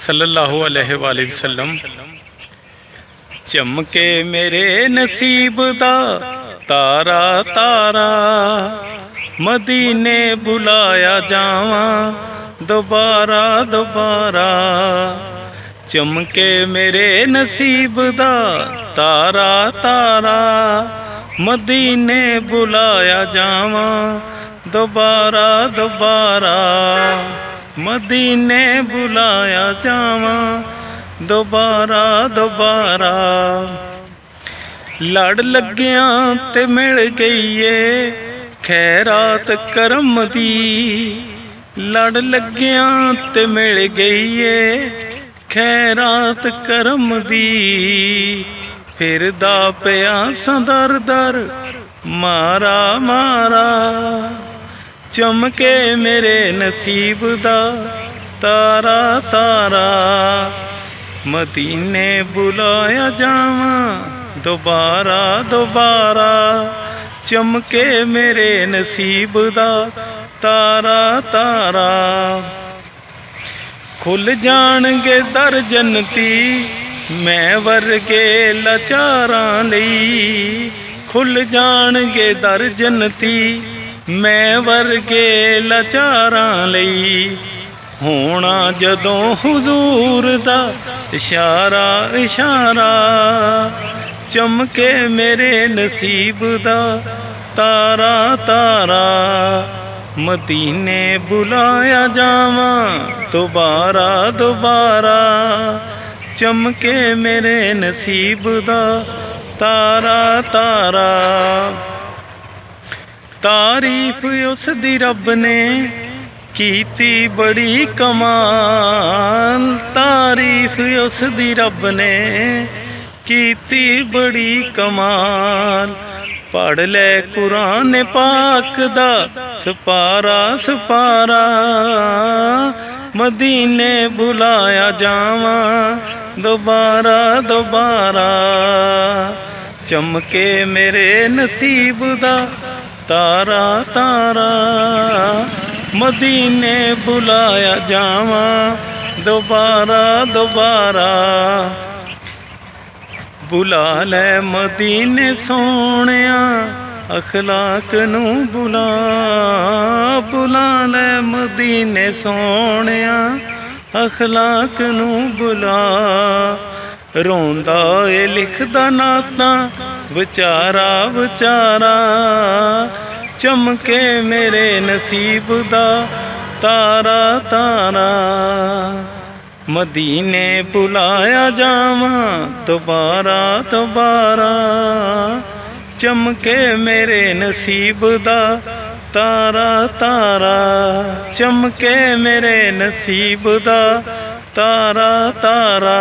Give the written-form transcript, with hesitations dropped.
सल्लल्लाहु अलैहि वसल्लम। चमके मेरे नसीब दा तारा तारा, मदीने बुलाया जावा दोबारा दोबारा। चमके मेरे नसीब दा तारा तारा, मदीने बुलाया जावा दोबारा दोबारा। मदीने बुलाया जावा दोबारा दोबारा। लड़ लग्या ते मिल गई ए खैरात करम दी, लड़ लग्या ते मिल गई ए खैरात करम दी। फिरदा पिया दर दर मारा मारा, चमके मेरे नसीब दा तारा तारा। मदीने बुलाया जावा दोबारा दोबारा, चमके मेरे नसीब दा तारा तारा। खुल जाणगे दर जन्नती मैं वर्गे लाचारां लई, खुल जाणगे दर जन्नती मैं वर्गे लाचारां लई। होना जदों हुजूर दा इशारा इशारा, चमके मेरे नसीब दा तारा तारा। मदीने बुलाया जावा दोबारा दोबारा, चमके मेरे नसीब दा तारा तारा। तारीफ उस दी रब ने कीती बड़ी कमाल, तारीफ उस दी रब ने कीती बड़ी कमाल। पढ़ ले कुरान पाक दा सपारा सपारा, मदीने बुलाया जावा दोबारा दोबारा। चमके मेरे नसीब दा तारा तारा, मदीने बुलाया जावा दोबारा दोबारा। बुला ले मदीने सोहणिया अखलाक नू बुला, बुला ले मदीने सोहणिया अखलाक नू बुला। रोंदा ए लिखदा नाता विचारा विचारा, चमके मेरे नसीब दा तारा तारा। मदीने बुलाया जावा दोबारा दोबारा, चमके मेरे नसीब दा तारा तारा। चमके मेरे नसीब दा तारा तारा।